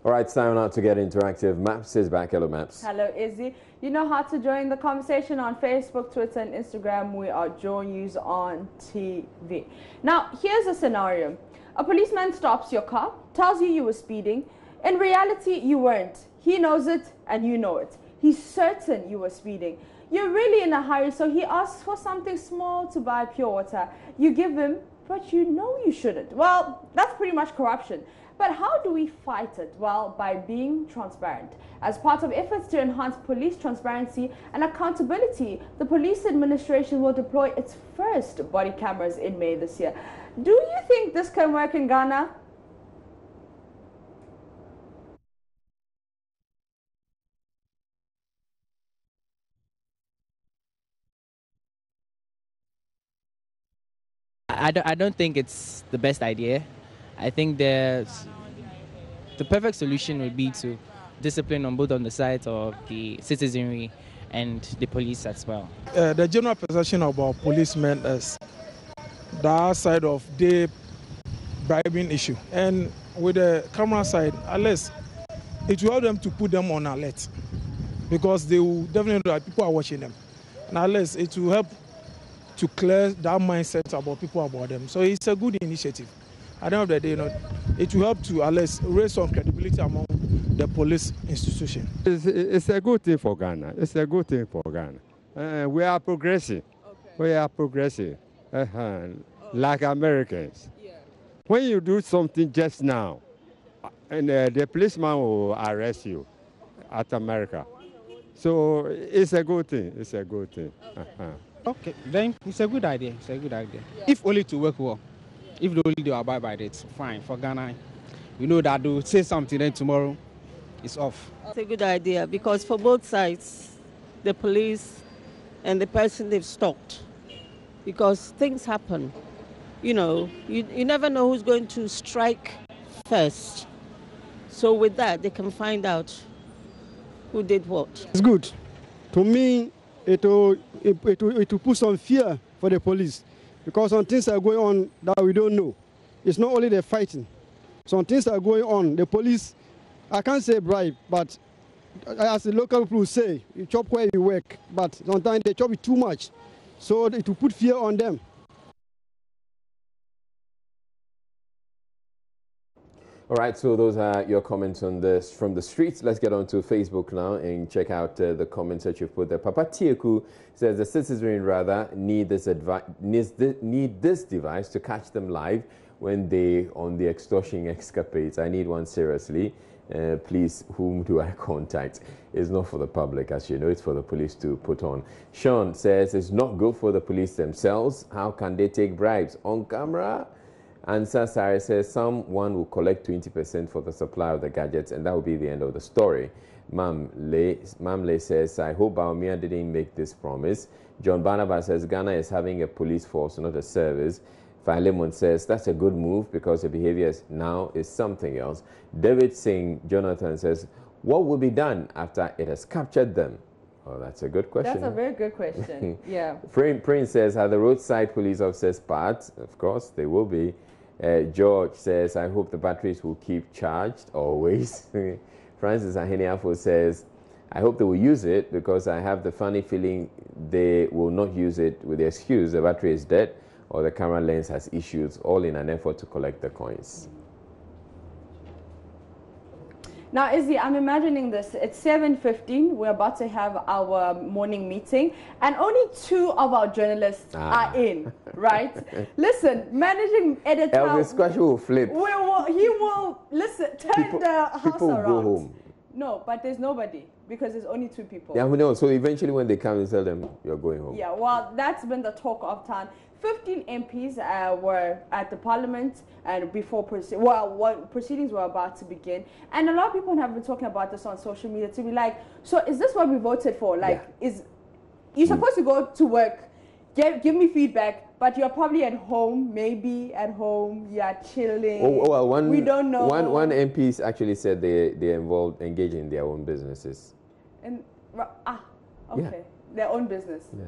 All right, it's time now to get interactive. Maps is back. Hello, Maps. Hello, Izzy. You know how to join the conversation on Facebook, Twitter, and Instagram. We are Joy News on TV. Now, here's a scenario. A policeman stops your car, tells you were speeding. In reality, you weren't. He knows it, and you know it. He's certain you were speeding. You're really in a hurry, so he asks for something small to buy pure water. You give him, but you know you shouldn't. Well, that's pretty much corruption. But how do we fight it? Well, by being transparent. As part of efforts to enhance police transparency and accountability, the police administration will deploy its first body cameras in May this year. Do you think this can work in Ghana? I don't think it's the best idea. I think the perfect solution would be to discipline on both on the side of the citizenry and the police as well. The general perception about policemen is that side of the bribing issue. And with the camera side, at least it will help them to put them on alert because they will definitely know that people are watching them. And at least it will help to clear that mindset about people about them. So it's a good initiative. At the end of the day, it will help to at least raise some credibility among the police institution. It's a good thing for Ghana. It's a good thing for Ghana. We are progressive. Okay. We are progressive, like Americans. Yeah. When you do something just now, and the policeman will arrest you at America. So it's a good thing. It's a good thing. Okay. Okay, then it's a good idea. It's a good idea. Yeah. If only to work well. If only they abide by it, fine. For Ghana, you know that they'll say something, then tomorrow it's off. It's a good idea because for both sides, the police and the person they've stopped, because things happen. You know, you never know who's going to strike first. So with that, they can find out who did what. It's good. To me, it will put some fear for the police because some things are going on that we don't know. It's not only the fighting. Some things are going on. The police, I can't say bribe, but as the local people say, you chop where you work, but sometimes they chop it too much. So it will put fear on them. All right, so those are your comments on this from the streets. Let's get on to Facebook now and check out the comments that you've put there. Papa Tieku says the citizenry rather need this device to catch them live when they on the extortion escapades. I need one seriously. Please, whom do I contact? It's not for the public, as you know, it's for the police to put on. Sean says it's not good for the police themselves. How can they take bribes on camera? And Sasari says someone will collect 20% for the supply of the gadgets, and that will be the end of the story. Mamle says, I hope Baumia didn't make this promise. John Barnabas says Ghana is having a police force, not a service. Philemon says that's a good move because the behavior now is something else. David Singh Jonathan says, what will be done after it has captured them? Oh, that's a good question. That's a very good question. Yeah. Prince says, are the roadside police officers part? Of course, they will be. George says, I hope the batteries will keep charged always. Francis Aheniafo says, I hope they will use it because I have the funny feeling they will not use it with the excuse the battery is dead or the camera lens has issues, all in an effort to collect the coins. Now, Izzy, I'm imagining this. It's 7:15. We're about to have our morning meeting, and only 2 of our journalists are in, right? Listen, managing editor... Elvis Squash will flip. He will, listen, turn the house people around. Go home. No, but there's nobody because there's only 2 people. Yeah, we know. So eventually when they come, you tell them you're going home. Yeah, well, that's been the talk of town. 15 MPs were at the parliament and before proceedings were about to begin. And a lot of people have been talking about this on social media to be like, so is this what we voted for? Like, you're supposed to go to work, give me feedback, but you're probably at home, maybe at home, you're chilling. Well, we don't know. One MP actually said they're engaged in their own businesses. And, okay, their own business. Yeah.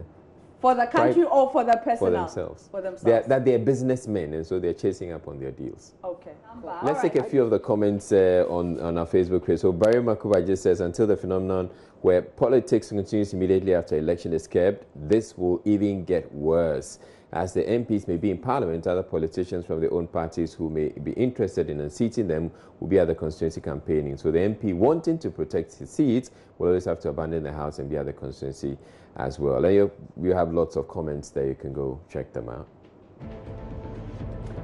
For the country or for the personnel? For themselves. For themselves. They're businessmen, and so they're chasing up on their deals. Okay. Cool. Let's take a few of the comments on our Facebook page. So Barry Makuba just says, until the phenomenon where politics continues immediately after election is curbed, this will even get worse. As the MPs may be in Parliament, other politicians from their own parties who may be interested in unseating them will be at the constituency campaigning. So the MP wanting to protect his seats will always have to abandon the House and be at the constituency as well. And you have lots of comments there. You can go check them out.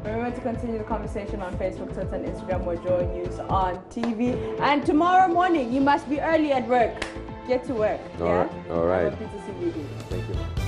Remember to continue the conversation on Facebook, Twitter, and Instagram. We're Joy News on TV. And tomorrow morning, you must be early at work. Get to work. All right. Peter CBD. Thank you.